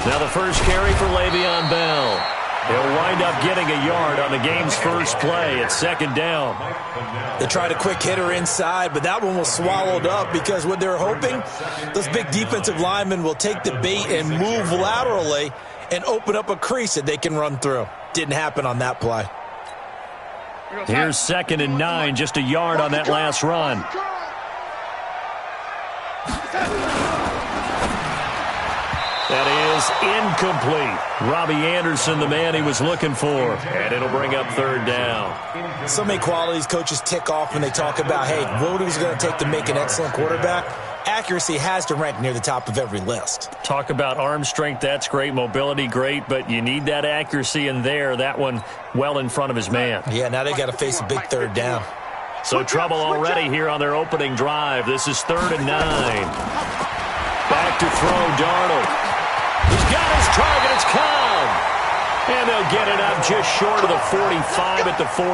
Now the first carry for Le'Veon Bell. He'll wind up getting a yard on the game's first play at second down. They tried a quick hitter inside, but that one was swallowed up because what they're hoping, those big defensive linemen will take the bait and move laterally and open up a crease that they can run through. Didn't happen on that play. Here's 2nd and 9, just a yard on that last run. That is incomplete. Robbie Anderson, the man he was looking for. And it'll bring up 3rd down. So many qualities coaches tick off when they talk about, hey, what is it going to take to make an excellent quarterback? Accuracy has to rank near the top of every list. Talk about arm strength, that's great. Mobility, great. But you need that accuracy in there. That one well in front of his man. Yeah, now they got to face a big 3rd down. So trouble already here on their opening drive. This is 3rd and 9. Back to throw, Darnold. He's got his target. It's Cobb. And they'll get it up just short of the 45 at the 44.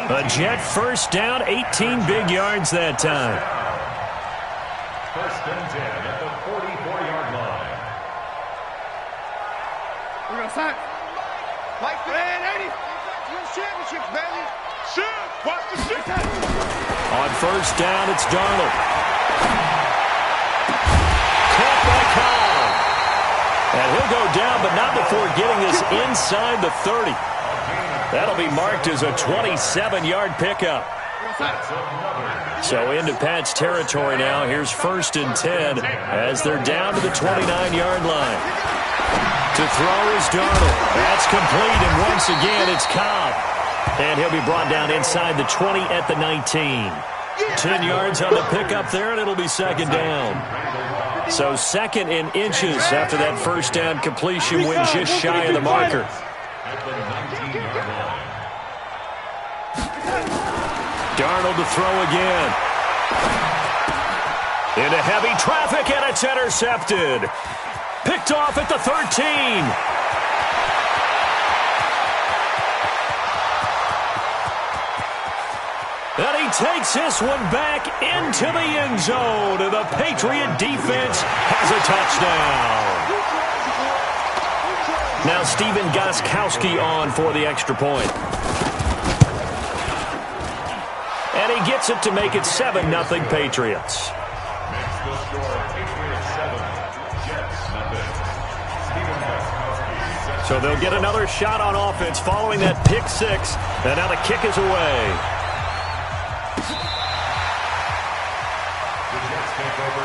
A Jet first down, 18 big yards that time. 1st and 10 at the 44-yard line. We're going to sign. Mike, man, 80. Win championships, baby. Shit. Watch the shit. On 1st down, it's Darnold. Caught by Cobb. And he'll go down, but not before getting this inside the 30. That'll be marked as a 27-yard pickup. So into Pat's territory now. Here's 1st and 10 as they're down to the 29-yard line. To throw is Darnold. That's complete, and once again it's Cobb. And he'll be brought down inside the 20 at the 19. 10 yards on the pickup there, and it'll be 2nd down. So 2nd in inches after that 1st down completion went just shy of the marker. Darnold to throw again. Into heavy traffic, and it's intercepted. Picked off at the 13. And he takes this one back into the end zone. And the Patriot defense has a touchdown. Now Stephen Gostkowski on for the extra point. And he gets it to make it 7-0 Patriots. Makes the score Patriots 7, Jets nothing. Stephen Gostkowski. So they'll get another shot on offense following that pick 6. And now the kick is away.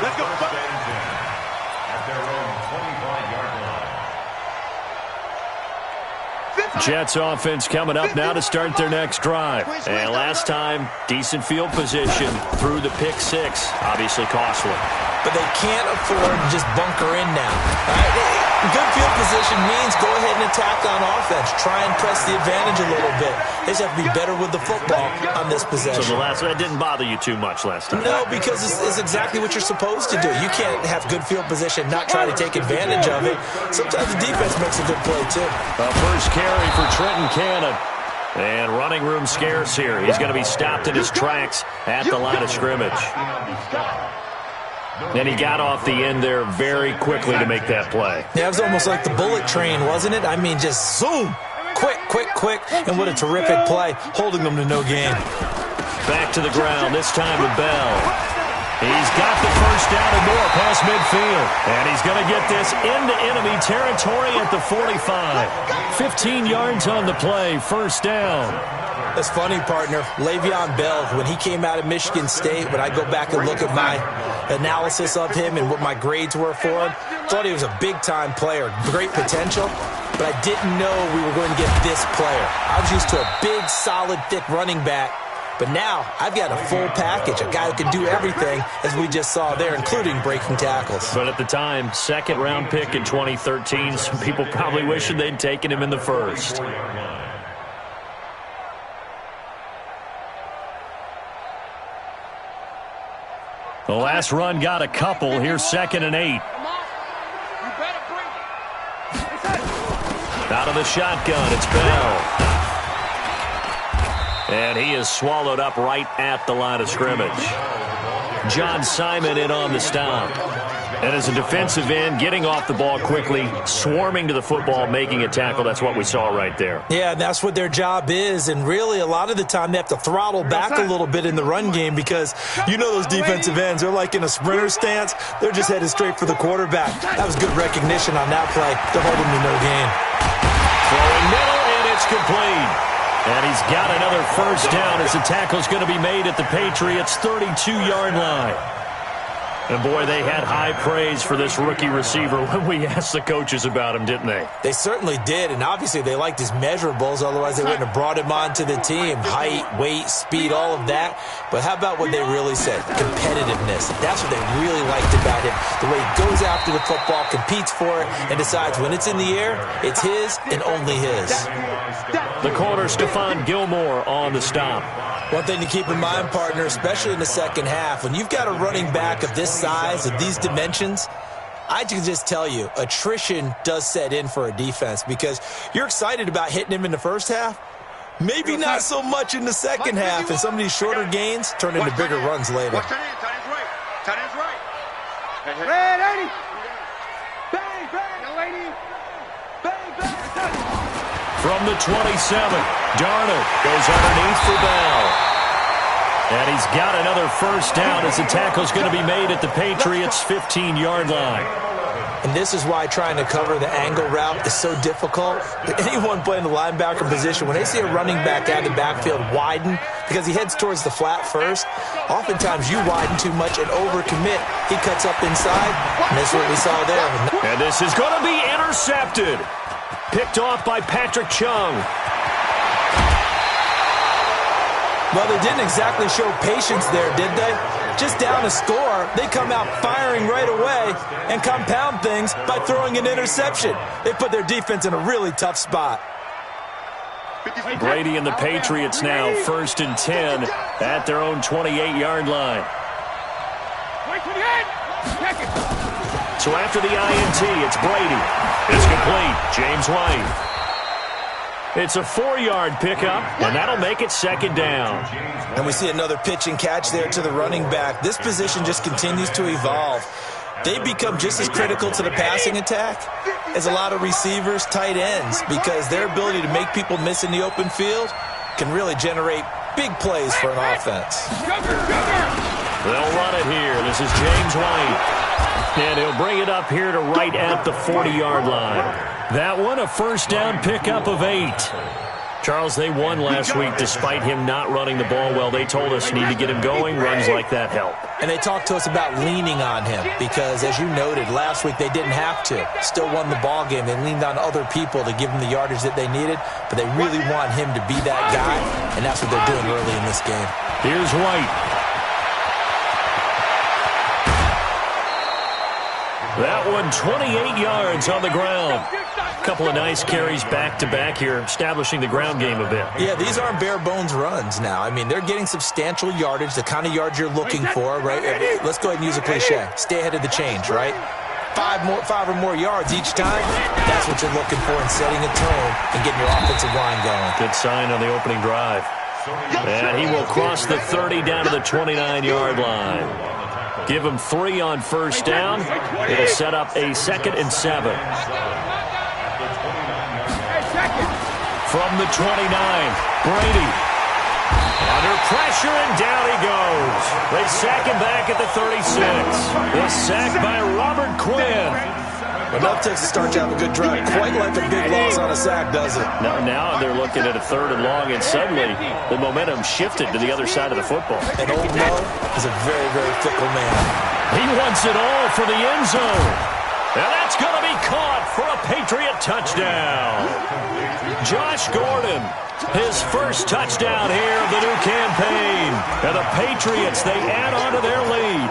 Let's go. 1st and 10 at their own 25-yard line. Jets offense coming up now to start their next drive. And last time, decent field position through the pick 6. Obviously costly. But they can't afford to just bunker in now. Right? Good field position means go ahead and attack on offense. Try and press the advantage a little bit. They just have to be better with the football on this possession. So that didn't bother you too much last time? No, because it's exactly what you're supposed to do. You can't have good field position, not try to take advantage of it. Sometimes the defense makes a good play, too. First carry for Trenton Cannon. And running room scarce here. He's going to be stopped in his tracks at the line of scrimmage. And he got off the end there very quickly to make that play. Yeah, it was almost like the bullet train, wasn't it? I mean, just zoom. Quick, quick, quick. And what a terrific play, holding them to no gain. Back to the ground, this time with Bell. He's got the first down and more past midfield. And he's going to get this into enemy territory at the 45. 15 yards on the play, first down. That's funny, partner. Le'Veon Bell, when he came out of Michigan State, when I go back and look at my analysis of him and what my grades were for him, thought he was a big-time player, great potential, but I didn't know we were going to get this player. I was used to a big, solid, thick running back, but now I've got a full package, a guy who can do everything, as we just saw there, including breaking tackles. But at the time, second-round pick in 2013, some people probably wishing they'd taken him in the first. The last run got a couple. Here's 2nd and 8. Out of the shotgun, it's Bell. And he is swallowed up right at the line of scrimmage. John Simon in on the stop. And as a defensive end, getting off the ball quickly, swarming to the football, making a tackle, that's what we saw right there. Yeah, and that's what their job is. And really, a lot of the time, they have to throttle back a little bit in the run game because you know those defensive ends, they're like in a sprinter stance. They're just headed straight for the quarterback. That was good recognition on that play to hold him to no gain. Throwing middle, and it's complete. And he's got another first down as the tackle's going to be made at the Patriots' 32-yard line. And, boy, they had high praise for this rookie receiver when we asked the coaches about him, didn't they? They certainly did, and obviously they liked his measurables. Otherwise, they wouldn't have brought him onto the team. Height, weight, speed, all of that. But how about what they really said? Competitiveness. That's what they really liked about him. The way he goes after the football, competes for it, and decides when it's in the air, it's his and only his. The corner, Stephon Gilmore, on the stop. One thing to keep in mind, partner, especially in the second half, when you've got a running back of this size, of these dimensions, I can just tell you, attrition does set in for a defense because you're excited about hitting him in the first half. Maybe not so much in the second half, and some of these shorter gains turn into bigger runs later. Watch tight end's right. Tight end's right. Red 80. Bang, bang, Delaney. Bang, bang. From the 27, Darnold goes underneath for Bell. And he's got another first down as the tackle's going to be made at the Patriots' 15-yard line. And this is why trying to cover the angle route is so difficult. Anyone playing the linebacker position, when they see a running back out of the backfield widen, because he heads towards the flat first, oftentimes you widen too much and overcommit. He cuts up inside, and that's what we saw there. And this is going to be intercepted. Picked off by Patrick Chung. Well, they didn't exactly show patience there, did they? Just down a score, they come out firing right away and compound things by throwing an interception. They put their defense in a really tough spot. Brady and the Patriots now 1st and 10 at their own 28-yard line. So after the INT, it's Brady. It's complete. James White. It's a 4-yard pickup, and that'll make it 2nd down. And we see another pitch and catch there to the running back. This position just continues to evolve. They become just as critical to the passing attack as a lot of receivers, tight ends, because their ability to make people miss in the open field can really generate big plays for an offense. They'll run it here. This is James White. And he'll bring it up here to right at the 40-yard line. That one, a first down pickup of 8. Charles, they won last week despite him not running the ball well. They told us need to get him going. Runs like that help. And they talked to us about leaning on him because, as you noted, last week they didn't have to. Still won the ball game. They leaned on other people to give them the yardage that they needed, but they really want him to be that guy, and that's what they're doing early in this game. Here's White. That one, 28 yards on the ground. A couple of nice carries back-to-back here, establishing the ground game a bit. Yeah, these aren't bare-bones runs now. I mean, they're getting substantial yardage, the kind of yards you're looking for, right? Let's go ahead and use a cliche. Stay ahead of the change, right? 5 or more yards each time. That's what you're looking for in setting a tone and getting your offensive line going. Good sign on the opening drive. And he will cross the 30 down to the 29-yard line. Give him 3 on first down. It'll set up a 2nd and 7. From the 29, Brady. Under pressure, and down he goes. They sack him back at the 36. The sack by Robert Quinn. Enough takes to start you out a good drive. Quite like a big loss on a sack, does it? Now they're looking at a 3rd and long, and suddenly the momentum shifted to the other side of the football. And Old Mo is a very, very fickle man. He wants it all for the end zone. And that's going to be caught for a Patriot touchdown. Josh Gordon, his first touchdown here of the new campaign. And the Patriots, they add on to their lead.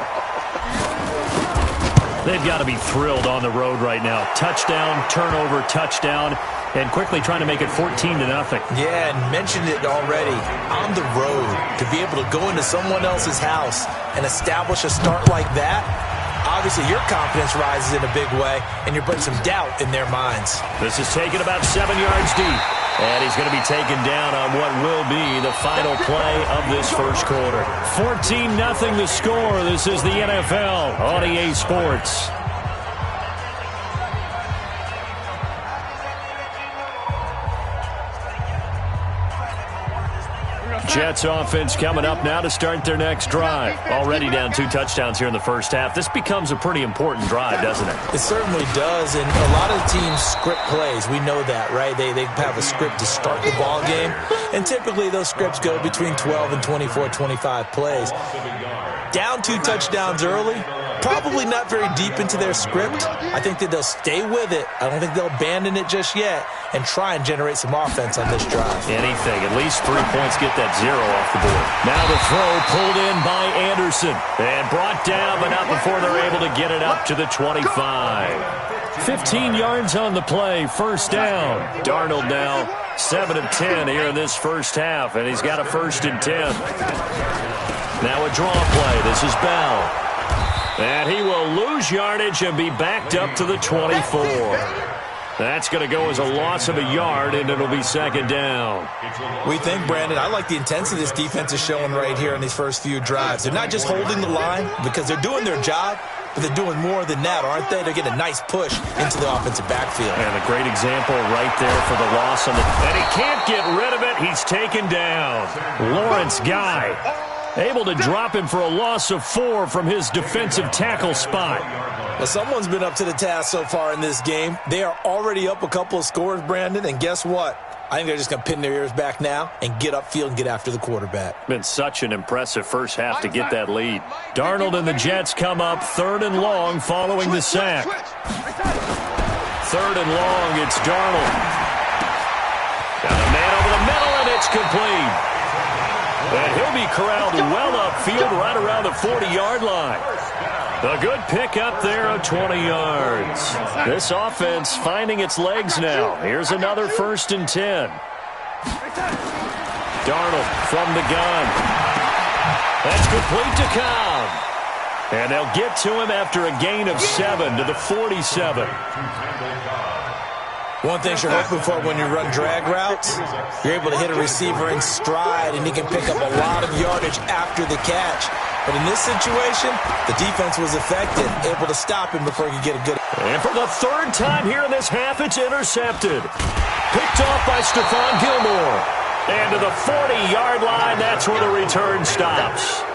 They've got to be thrilled on the road right now. Touchdown, turnover, touchdown, and quickly trying to make it 14-0. Yeah, and mentioned it already. On the road, to be able to go into someone else's house and establish a start like that, Obviously, your confidence rises in a big way, and you're putting some doubt in their minds. This is taken about 7 yards deep. And he's going to be taken down on what will be the final play of this first quarter. 14-0 the score. This is the NFL on EA Sports. Jets offense coming up now to start their next drive. Already down 2 touchdowns here in the first half. This becomes a pretty important drive, doesn't it? It certainly does, and a lot of teams script plays. We know that, right? They have a script to start the ball game, and typically those scripts go between 12 and 24, 25 plays. Down 2 touchdowns early, probably not very deep into their script. I think that they'll stay with it. I don't think they'll abandon it just yet and try and generate some offense on this drive. Anything. At least 3 points, get that 0 off the board. Now the throw pulled in by Anderson and brought down, but not before they're able to get it up to the 25. 15 yards on the play, first down. Darnold now 7 of 10 here in this first half, and he's got a 1st and 10. Now a draw play. This is Bell. And he will lose yardage and be backed up to the 24. That's going to go as a loss of a yard, and it'll be 2nd down. We think, Brandon, I like the intensity this defense is showing right here in these first few drives. They're not just holding the line because they're doing their job, but they're doing more than that, aren't they? They're getting a nice push into the offensive backfield. And a great example right there for the loss on the... And he can't get rid of it. He's taken down. Lawrence Guy able to drop him for a loss of 4 from his defensive tackle spot. Well, someone's been up to the task so far in this game. They are already up a couple of scores, Brandon, and guess what? I think they're just going to pin their ears back now and get upfield and get after the quarterback. Been such an impressive first half to get that lead. Darnold and the Jets come up 3rd and long following the sack. 3rd and long, it's Darnold. Got a man over the middle, and it's complete. And he'll be corralled well upfield right around the 40-yard line. A good pickup there of 20 yards. This offense finding its legs now. Here's another 1st and 10. Darnold from the gun. That's complete to Cobb. And they'll get to him after a gain of 7 to the 47. One thing you're hoping for when you run drag routes, you're able to hit a receiver in stride, and he can pick up a lot of yardage after the catch. But in this situation, the defense was effective, able to stop him before he could get a good... And for the 3rd time here in this half, it's intercepted. Picked off by Stephon Gilmore. And to the 40-yard line, that's where the return stops.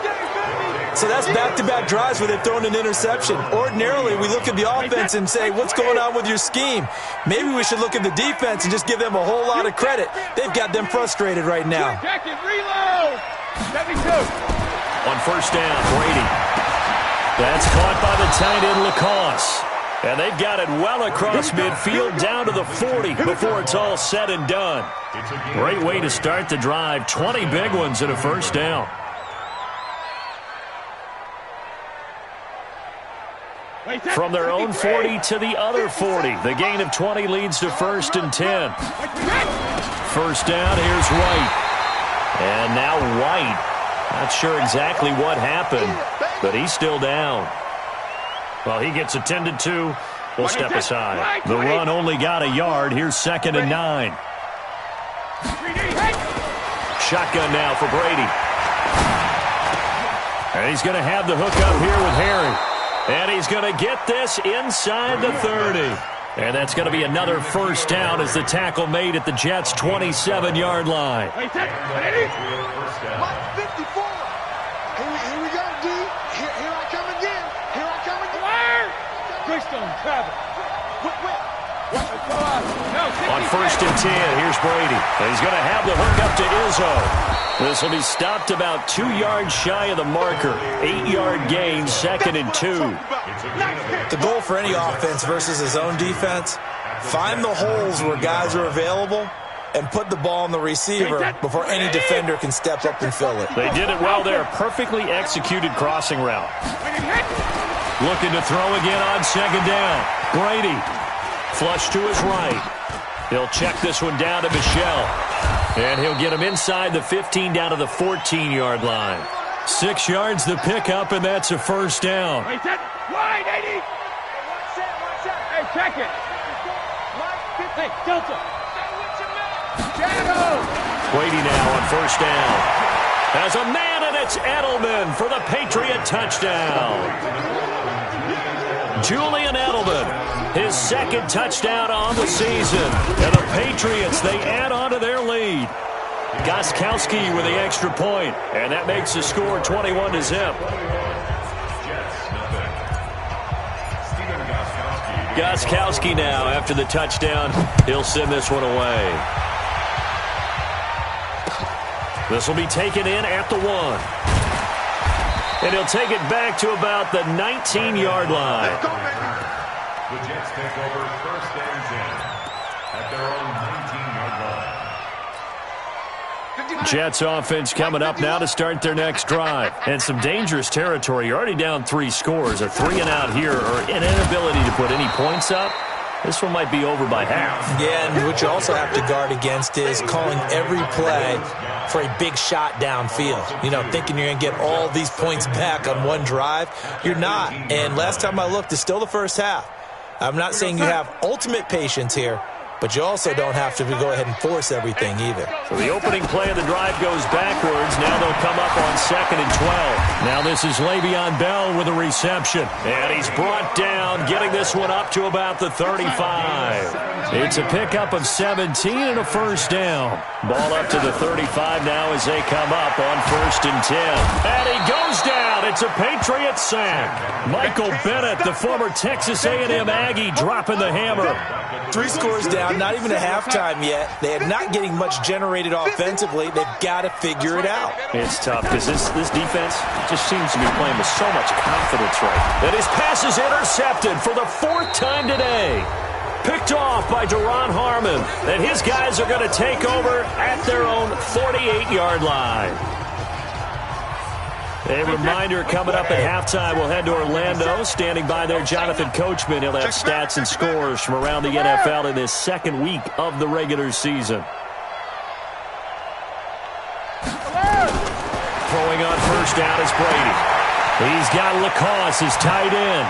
So that's back-to-back drives where they've thrown an interception. Ordinarily, we look at the offense and say, what's going on with your scheme? Maybe we should look at the defense and just give them a whole lot of credit. They've got them frustrated right now. Reload! 72. On 1st down, Brady. That's caught by the tight end, Lacoste. And they've got it well across midfield down to the 40 before it's all said and done. Great way to start the drive. 20 big ones and a 1st down. From their own 40 to the other 40. The gain of 20 leads to 1st and 10. 1st down, here's White. And now White. Not sure exactly what happened, but he's still down. Well, he gets attended to. We'll step aside. The run only got a yard. Here's 2nd and 9. Shotgun now for Brady. And he's going to have the hook up here with Harry. And he's going to get this inside the 30. And that's going to be another 1st down as the tackle made at the Jets' 27-yard line. 54. Here we go, D. Here I come again. Here I come again. Greystone, travel. On 1st and 10, here's Brady. And he's going to have the hook up to Izzo. This will be stopped about 2 yards shy of the marker. 8-yard gain, 2nd and 2. The goal for any offense versus his own defense, find the holes where guys are available and put the ball on the receiver before any defender can step up and fill it. They did it well there. Perfectly executed crossing route. Looking to throw again on 2nd down. Brady. Flush to his right. He'll check this one down to Michel. And he'll get him inside the 15 down to the 14-yard line. 6 yards the pickup, and that's a first down. Wait, set. Wide, 80. One set. Hey, check it. Hey, Delta. Shadow. Brady now on first down. Has a man, and it's Edelman for the Patriot touchdown. Julian Edelman, his second touchdown on the season. And the Patriots, they add on to their lead. Gostkowski with the extra point, and that makes the score 21-0. Gostkowski now after the touchdown. He'll send this one away. This will be taken in at the 1. And he'll take it back to about the 19-yard line. The Jets take over first and 10 at their own 19-yard line. Jets offense coming up now to start their next drive. And some dangerous territory. You're already down 3 scores. A 3-and-out here or an inability to put any points up. This one might be over by half. Yeah, and what you also have to guard against is calling every play for a big shot downfield. You know, thinking you're going to get all these points back on one drive. You're not. And last time I looked, it's still the first half. I'm not saying you have ultimate patience here, but you also don't have to go ahead and force everything either. So the opening play of the drive goes backwards. Now they'll come up on 2nd and 12. Now this is Le'Veon Bell with a reception. And he's brought down, getting this one up to about the 35. It's a pickup of 17 and a first down. Ball up to the 35 now as they come up on 1st and 10. And he goes down. It's a Patriot sack. Michael Bennett, the former Texas A&M Aggie, dropping the hammer. 3 scores down, not even a halftime yet. They are not getting much generated offensively. They've got to figure it out. It's tough because this defense just seems to be playing with so much confidence right. And his pass is intercepted for the 4th time today. Picked off by Duron Harmon. And his guys are going to take over at their own 48-yard line. A reminder coming up at halftime, we'll head to Orlando. Standing by there, Jonathan Coachman. He'll have stats and scores from around the NFL in this 2nd week of the regular season. Throwing on first down is Brady. He's got Lacoste, his tight end.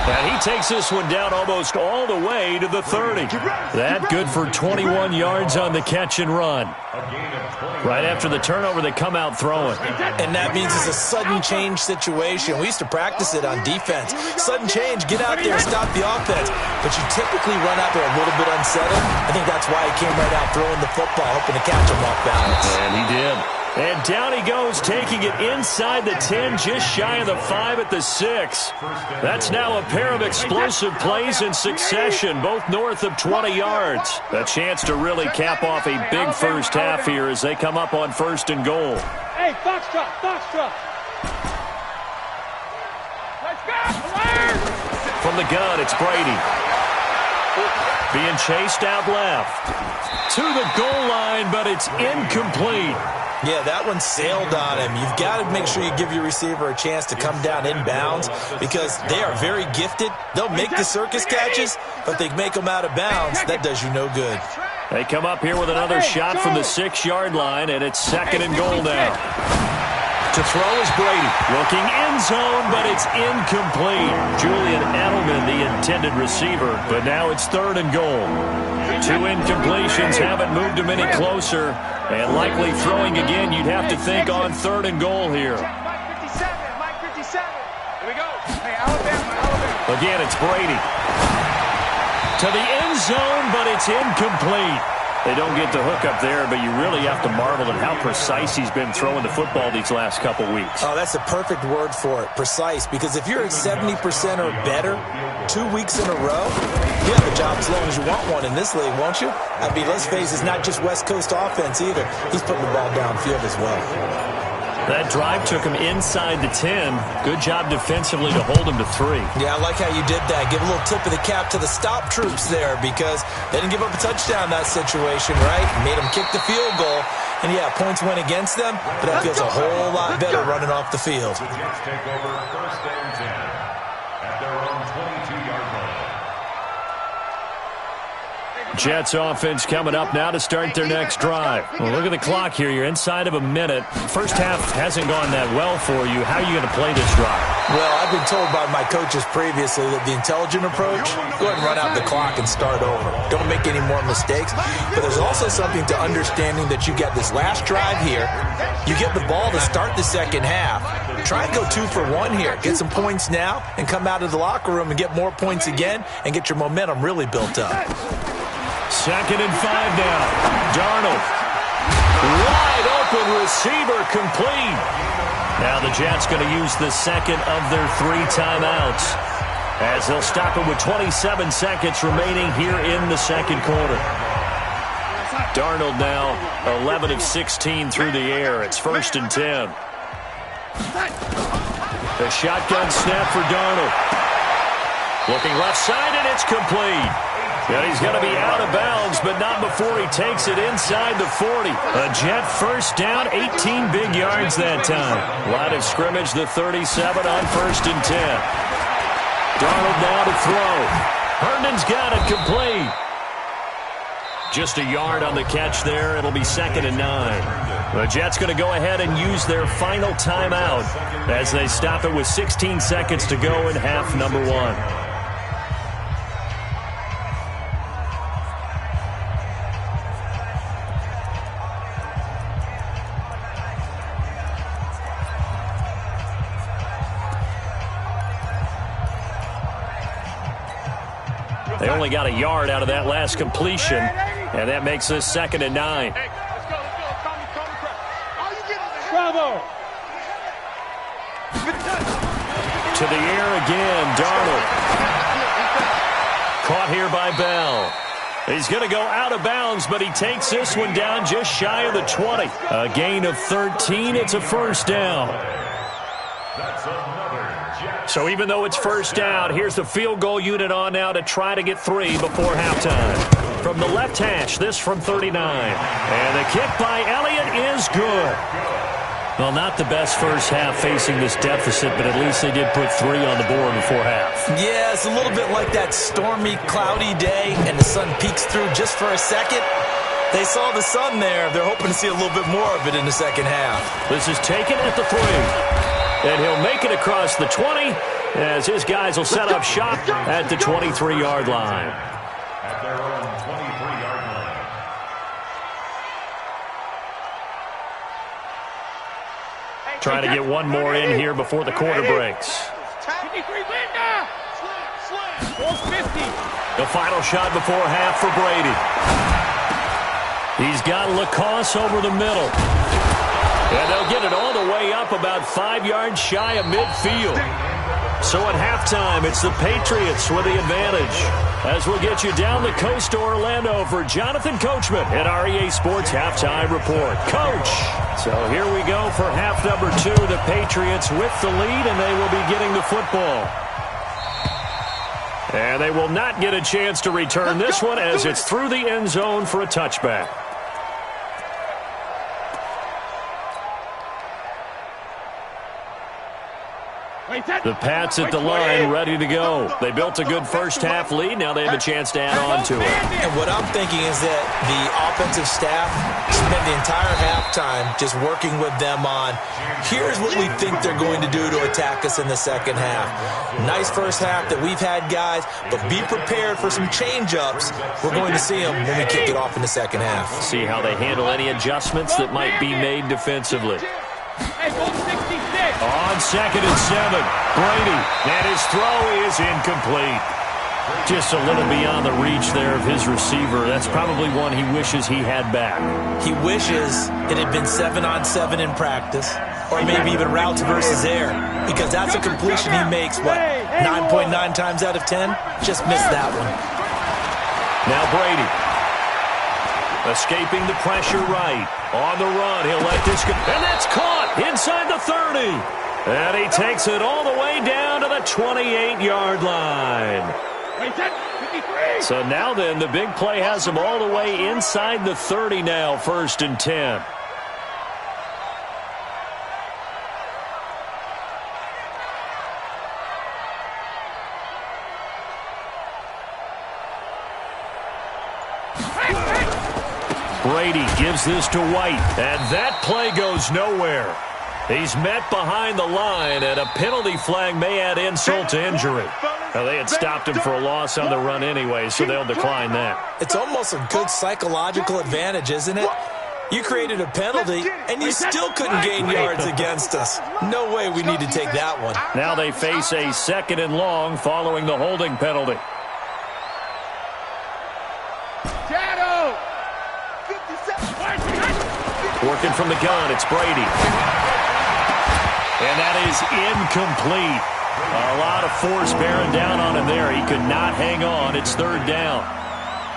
And he takes this one down almost all the way to the 30. That good for 21 yards on the catch and run. Right after the turnover, they come out throwing. And that means it's a sudden change situation. We used to practice it on defense. Sudden change, get out there, stop the offense. But you typically run out there a little bit unsettled. I think that's why he came right out throwing the football, hoping to catch him off balance. And he did. And down he goes, taking it inside the 10, just shy of the 5 at the 6. That's now a pair of explosive plays in succession, both north of 20 yards. A chance to really cap off a big first half here as they come up on 1st and goal. Hey, Foxtrot. Let's go. From the gun, it's Brady. Being chased out left. To the goal line, but it's incomplete. Yeah, that one sailed on him. You've got to make sure you give your receiver a chance to come down inbounds because they are very gifted. They'll make the circus catches, but they make them out of bounds. That does you no good. They come up here with another shot from the 6-yard line, and it's 2nd and goal now. To throw is Brady. Looking end zone, but it's incomplete. Julian Edelman, the intended receiver, but now it's 3rd and goal. 2 incompletions haven't moved him any closer, and likely throwing again, you'd have to think on 3rd and goal here. Mike 57. Here we go. Hey, Alabama. Again, it's Brady. To the end zone, but it's incomplete. They don't get the hook up there, but you really have to marvel at how precise he's been throwing the football these last couple weeks. Oh, that's the perfect word for it, precise, because if you're at 70% or better 2 weeks in a row, you have a job as long as you want one in this league, won't you? I mean, let's face it, it's not just West Coast offense either. He's putting the ball downfield as well. That drive took him inside the 10. Good job defensively to hold him to 3. Yeah, I like how you did that. Give a little tip of the cap to the stop troops there because they didn't give up a touchdown in that situation, right? Made them kick the field goal. And, yeah, points went against them, but that feels a whole lot better running off the field. The Jets take over 1st and 10 at their own 22-yard line. Jets offense coming up now to start their next drive. Well, look at the clock here. You're inside of a minute. First half hasn't gone that well for you. How are you going to play this drive? Well, I've been told by my coaches previously that the intelligent approach, go ahead and run out the clock and start over. Don't make any more mistakes. But there's also something to understanding that you get this last drive here. You get the ball to start the second half. Try and go 2 for 1 here. Get some points now and come out of the locker room and get more points again and get your momentum really built up. 2nd and 5 now. Darnold. Wide open receiver complete. Now the Jets going to use the second of their 3 timeouts as they'll stop it with 27 seconds remaining here in the second quarter. Darnold now 11 of 16 through the air. It's 1st and 10. The shotgun snap for Darnold. Looking left side, and it's complete. And he's going to be out of bounds, but not before he takes it inside the 40. A Jet first down, 18 big yards that time. Line of scrimmage, the 37 on 1st and 10. Darnold now to throw. Herndon's got it complete. Just a yard on the catch there. It'll be 2nd and 9. The Jets going to go ahead and use their final timeout as they stop it with 16 seconds to go in half number 1. They only got a yard out of that last completion, and that makes this 2nd and 9. Hey, let's go. Bravo. To the air again, Darnold. Caught here by Bell. He's going to go out of bounds, but he takes this one down just shy of the 20. A gain of 13. It's a first down. So even though it's first down, here's the field goal unit on now to try to get 3 before halftime. From the left hash, this from 39. And the kick by Elliott is good. Well, not the best first half facing this deficit, but at least they did put 3 on the board before half. Yeah, it's a little bit like that stormy, cloudy day, and the sun peeks through just for a second. They saw the sun there. They're hoping to see a little bit more of it in the second half. This is taken at the 3. And he'll make it across the 20 as his guys will set up shop at the 23-yard line. At their own 23-yard line. Trying to get one more in here before the quarter breaks. The final shot before half for Brady. He's got LaCosse over the middle. And they'll get it all the way up about 5 yards shy of midfield. So at halftime, it's the Patriots with the advantage. As we'll get you down the coast to Orlando for Jonathan Coachman at our EA Sports Halftime Report. Coach! So here we go for half number 2. The Patriots with the lead, and they will be getting the football. And they will not get a chance to return this one as it's through the end zone for a touchback. The Pats at the line, ready to go. They built a good first half lead. Now they have a chance to add on to it. And what I'm thinking is that the offensive staff spent the entire halftime just working with them on, here's what we think they're going to do to attack us in the second half. Nice first half that we've had, guys, but be prepared for some change-ups. We're going to see them when we kick it off in the second half. See how they handle any adjustments that might be made defensively. On 2nd and 7, Brady, and his throw is incomplete. Just a little beyond the reach there of his receiver. That's probably one he wishes he had back. He wishes it had been 7-on-7 in practice, or maybe even routes versus air, because that's a completion he makes, 9.9 times out of 10? Just missed that one. Now Brady. Escaping the pressure right. On the run, he'll let this go. And that's caught inside the 30. And he takes it all the way down to the 28-yard line. So now then, the big play has him all the way inside the 30 now, 1st and 10. Brady gives this to White, and that play goes nowhere. He's met behind the line, and a penalty flag may add insult to injury. Well, they had stopped him for a loss on the run anyway, so they'll decline that. It's almost a good psychological advantage, isn't it? You created a penalty, and you still couldn't gain yards against us. No way we need to take that one. Now they face a 2nd and long following the holding penalty. Working from the gun, it's Brady. And that is incomplete. A lot of force bearing down on him there. He could not hang on. It's 3rd down.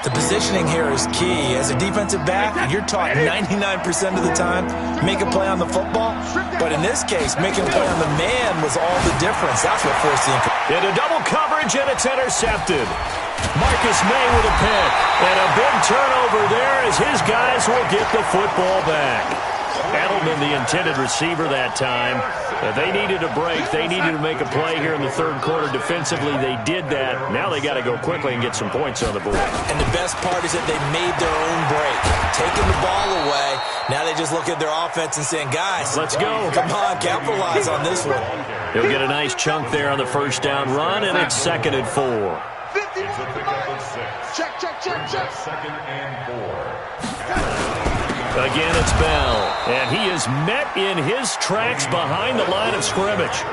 The positioning here is key. As a defensive back, you're taught 99% of the time, make a play on the football. But in this case, making a play on the man was all the difference. That's what forced the into double coverage, and it's intercepted. Marcus May with a pick. And a big turnover there as his guys will get the football back. Edelman, the intended receiver that time. They needed a break. They needed to make a play here in the 3rd quarter. Defensively, they did that. Now they got to go quickly and get some points on the board. And the best part is that they made their own break. Taking the ball away. Now they just look at their offense and saying, guys, let's go. Come on, capitalize on this one. He'll get a nice chunk there on the 1st down run, and it's 2nd and 4. It's a pickup of 6. Check. 2nd and 4. Again, it's Bell, and he is met in his tracks behind the line of scrimmage.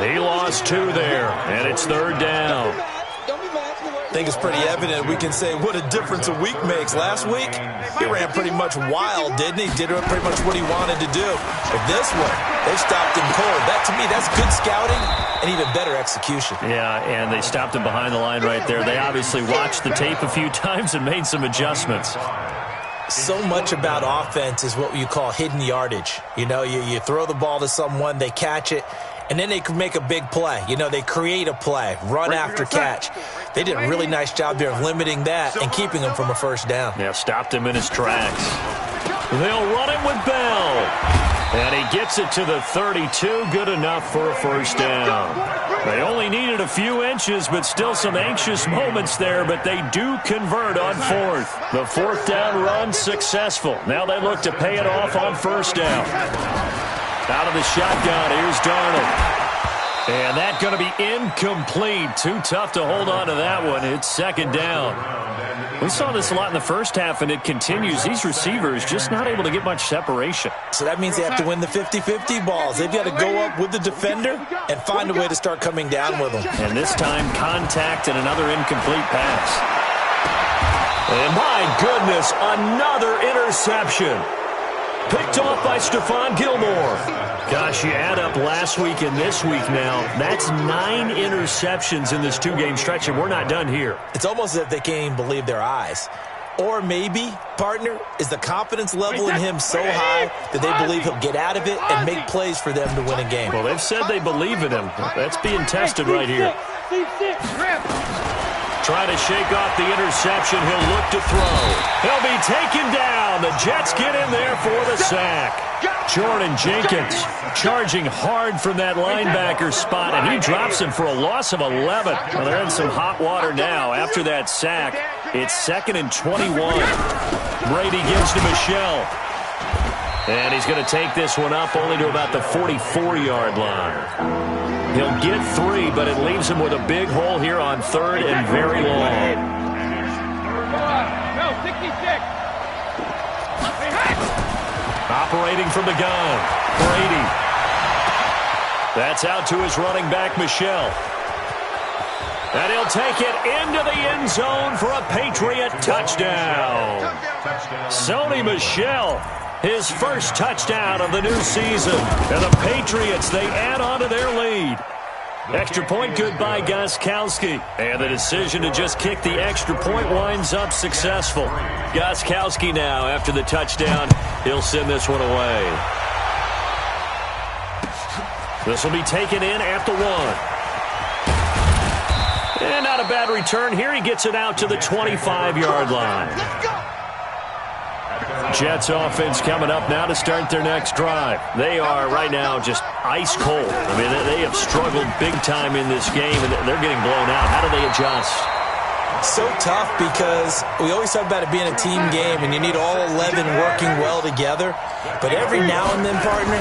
He lost 2 there, and it's 3rd down. I think it's pretty evident we can say what a difference a week makes. Last week, he ran pretty much wild, didn't he? Did pretty much what he wanted to do. But this one, they stopped him cold. That, to me, that's good scouting and even better execution. Yeah, and they stopped him behind the line right there. They obviously watched the tape a few times and made some adjustments. So much about offense is what you call hidden yardage. You know, you throw the ball to someone, they catch it, and then they can make a big play. You know, they create a play, run after catch. They did a really nice job there of limiting that and keeping him from a 1st down. Yeah, stopped him in his tracks. They'll run it with Bell. And he gets it to the 32, good enough for a 1st down. They only needed a few inches, but still some anxious moments there, but they do convert on 4th. The 4th down run successful. Now they look to pay it off on 1st down. Out of the shotgun, here's Darnold. And that's going to be incomplete. Too tough to hold on to that one. It's 2nd down. We saw this a lot in the 1st half, and it continues. These receivers just not able to get much separation. So that means they have to win the 50-50 balls. They've got to go up with the defender and find a way to start coming down with them. And this time, contact and another incomplete pass. And my goodness, another interception. Picked off by Stephon Gilmore. Gosh, you add up last week and this week now. That's 9 interceptions in this 2-game stretch, and we're not done here. It's almost as if they can't even believe their eyes. Or maybe, partner, is the confidence level in him so high that they believe he'll get out of it and make plays for them to win a game. Well, they've said they believe in him. That's being tested right here. Trying to shake off the interception. He'll look to throw. He'll be taken down. The Jets get in there for the sack. Jordan Jenkins charging hard from that linebacker spot, and he drops him for a loss of 11. Well, they're in some hot water now after that sack. It's 2nd and 21. Brady gives to Michel. And he's going to take this one up only to about the 44-yard line. He'll get 3, but it leaves him with a big hole here on 3rd and very long. No, 66. Operating from the gun, Brady. That's out to his running back, Michel. And he'll take it into the end zone for a Patriot touchdown. Sony Michel, his first touchdown of the new season. And the Patriots, they add on to their lead. Extra point good by Gostkowski. And the decision to just kick the extra point winds up successful. Gostkowski now, after the touchdown, he'll send this one away. This will be taken in at the 1. And not a bad return here. He gets it out to the 25-yard line. Jets offense coming up now to start their next drive. They are right now just ice cold. I mean, they have struggled big time in this game, and they're getting blown out. How do they adjust? So tough because we always talk about it being a team game and you need all 11 working well together. But every now and then, partner,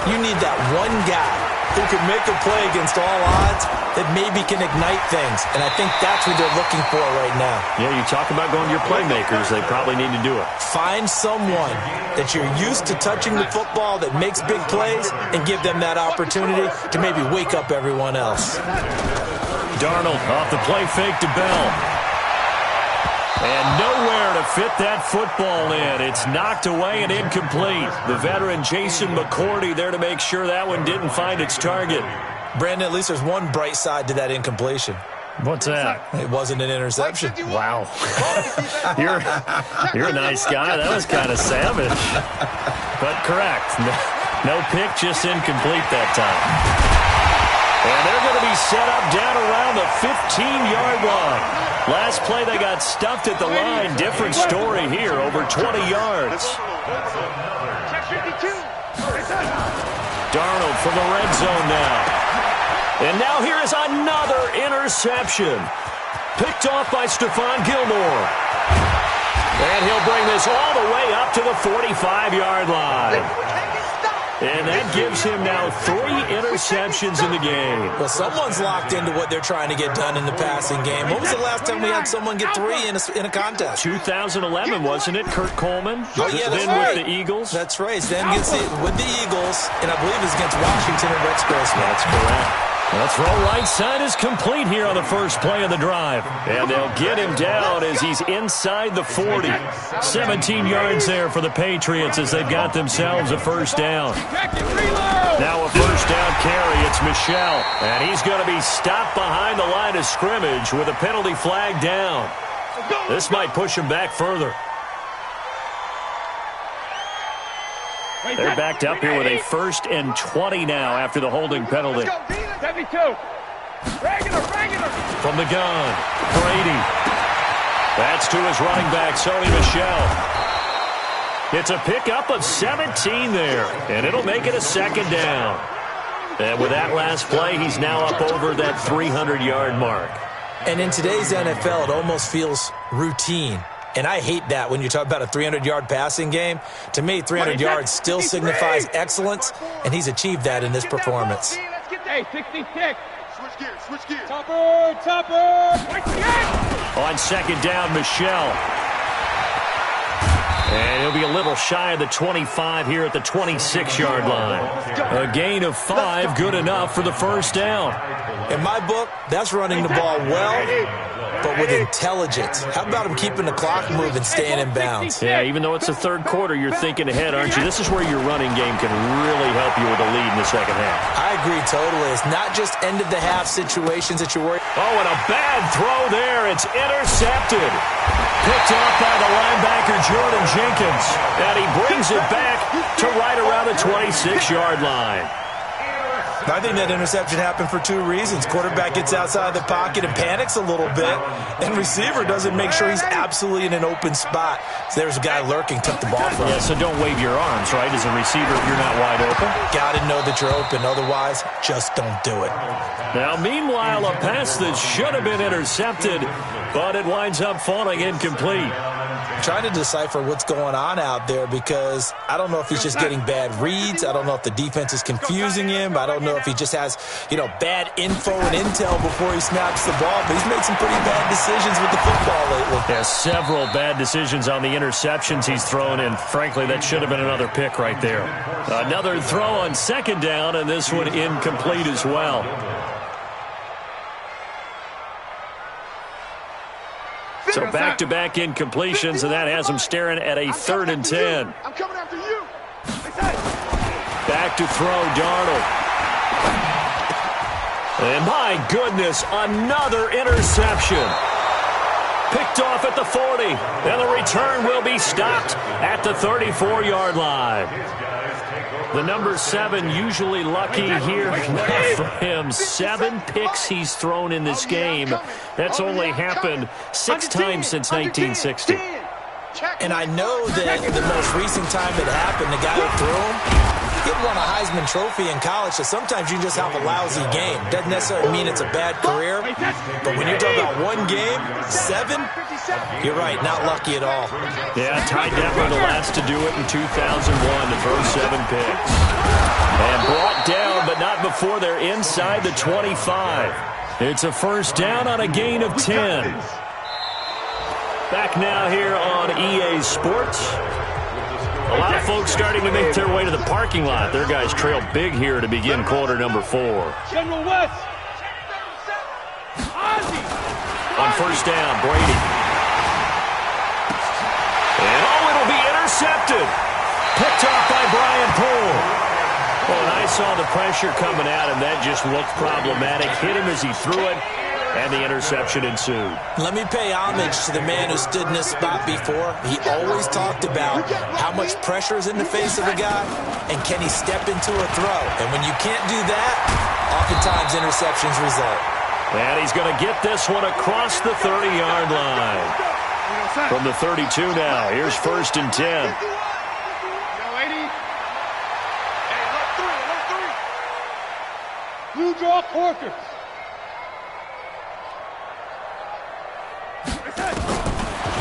you need that one guy who can make a play against all odds that maybe can ignite things. And I think that's what they're looking for right now. Yeah, you talk about going to your playmakers. They probably need to do it. Find someone that you're used to touching the football that makes big plays and give them that opportunity to maybe wake up everyone else. Darnold off the play fake to Bell. And nowhere to fit that football in. It's knocked away and incomplete. The veteran Jason McCourty there to make sure that one didn't find its target. Brandon, at least there's one bright side to that incompletion. What's that? It wasn't an interception. Wow. You're a nice guy. That was kind of savage. But correct. No pick, just incomplete that time. And they're going to be set up down around the 15-yard line. Last play, they got stuffed at the line. Different story here, over 20 yards. Darnold from the red zone now. And now here is another interception. Picked off by Stephon Gilmore. And he'll bring this all the way up to the 45-yard line. And that gives him now 3 interceptions in the game. Well, someone's locked into what they're trying to get done in the passing game. When was the last time we had someone get 3 in a contest? 2011, wasn't it? Kurt Coleman? Oh, yeah, that's then right. with the Eagles? That's right. Then gets it with the Eagles, and I believe it's against Washington and Rex Grossman. That's correct. The throw right side is complete here on the first play of the drive. And they'll get him down as he's inside the 40. 17 yards there for the Patriots as they've got themselves a first down. Now a first down carry. It's Michel. And he's going to be stopped behind the line of scrimmage with a penalty flag down. This might push him back further. They're backed up here with a 1st and 20 now after the holding penalty. 72. Regular. From the gun, Brady. That's to his running back, Sony Michel. It's a pickup of 17 there, and it'll make it a 2nd down. And with that last play, he's now up over that 300-yard mark. And in today's NFL, it almost feels routine. And I hate that when you talk about a 300-yard passing game. To me, 300 yards still signifies excellence, and he's achieved that in this performance. Hey, 66. Switch gears. Topper. On 2nd down, Michel. And he'll be a little shy of the 25 here at the 26-yard line. A gain of 5, good enough for the first down. In my book, that's running the ball well, but with intelligence. How about him keeping the clock moving, staying in bounds? Yeah, even though it's the 3rd quarter, you're thinking ahead, aren't you? This is where your running game can really help you with a lead in the 2nd half. I agree totally. It's not just end-of-the-half situations that you're worried. Oh, and a bad throw there. It's intercepted. Picked off by the linebacker, Jordan Jenkins. And he brings it back to right around the 26-yard line. I think that interception happened for 2 reasons. Quarterback gets outside the pocket and panics a little bit, and receiver doesn't make sure he's absolutely in an open spot. So there's a guy lurking, took the ball from him. Yeah, so don't wave your arms, right, as a receiver if you're not wide open. Got to know that you're open. Otherwise, just don't do it. Now, meanwhile, a pass that should have been intercepted, but it winds up falling incomplete. I'm trying to decipher what's going on out there because I don't know if he's just getting bad reads. I don't know if the defense is confusing him. I don't know if he just has, bad info and intel before he snaps the ball. But he's made some pretty bad decisions with the football lately. Yeah, several bad decisions on the interceptions he's thrown, and frankly, that should have been another pick right there. Another throw on 2nd down, and this one incomplete as well. So back-to-back incompletions, and that has him staring at a 3rd and 10. I'm coming after you. Back to throw, Darnold. And my goodness, another interception. Picked off at the 40, and the return will be stopped at the 34-yard line. The number 7 usually lucky here. Not for him. 7 picks he's thrown in this game. That's only happened 6 times since 1960. And I know that the most recent time it happened, the guy who threw him Kid won a Heisman Trophy in college, so sometimes you just have a lousy game. Doesn't necessarily mean it's a bad career, but when you're talking about one game, 7, you're right, not lucky at all. Yeah, Ty Detmer the last to do it in 2001 to throw 7 picks. And brought down, but not before they're inside the 25. It's a first down on a gain of 10. Back now here on EA Sports. A lot of folks starting to make their way to the parking lot. Their guys trail big here to begin quarter number 4. General West. On first down, Brady. And it'll be intercepted. Picked off by Brian Poole. Well, and I saw the pressure coming at him. That just looked problematic. Hit him as he threw it, and the interception ensued. Let me pay homage to the man who stood in this spot before. He always talked about how much pressure is in the face of a guy, and can he step into a throw. And when you can't do that, oftentimes interceptions result. And he's going to get this one across the 30-yard line. From the 32 now, here's first and 10. Blue draw Corkers.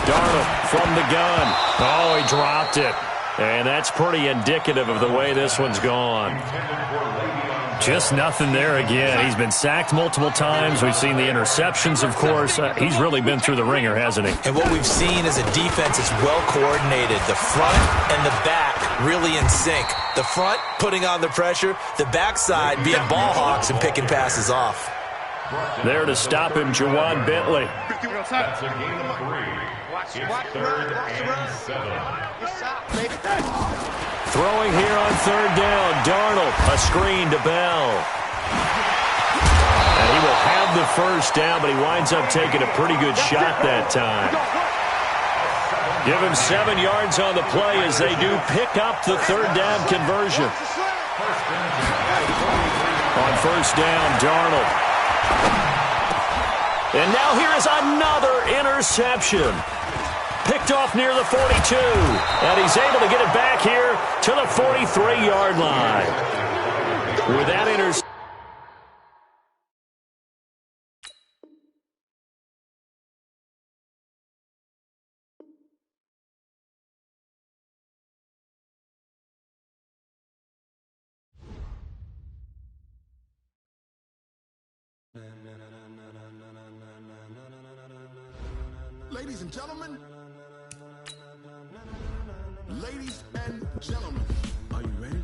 Darnold from the gun. Oh, he dropped it. And that's pretty indicative of the way this one's gone. Just nothing there again. He's been sacked multiple times. We've seen the interceptions, of course. He's really been through the ringer, hasn't he? And what we've seen is a defense that's well coordinated. The front and the back really in sync. The front putting on the pressure, the backside being ball hawks and picking passes off. There to stop him, Juwan Bentley. That's a gain of 3. It's third and 7. Throwing here on third down, Darnold, a screen to Bell. And he will have the first down, but he winds up taking a pretty good shot that time. Give him 7 yards on the play as they do pick up the third down conversion. On first down, Darnold. And now here is another interception. Picked off near the 42. And he's able to get it back here to the 43-yard line. With that interception. Ladies and gentlemen, ladies and gentlemen, are you ready?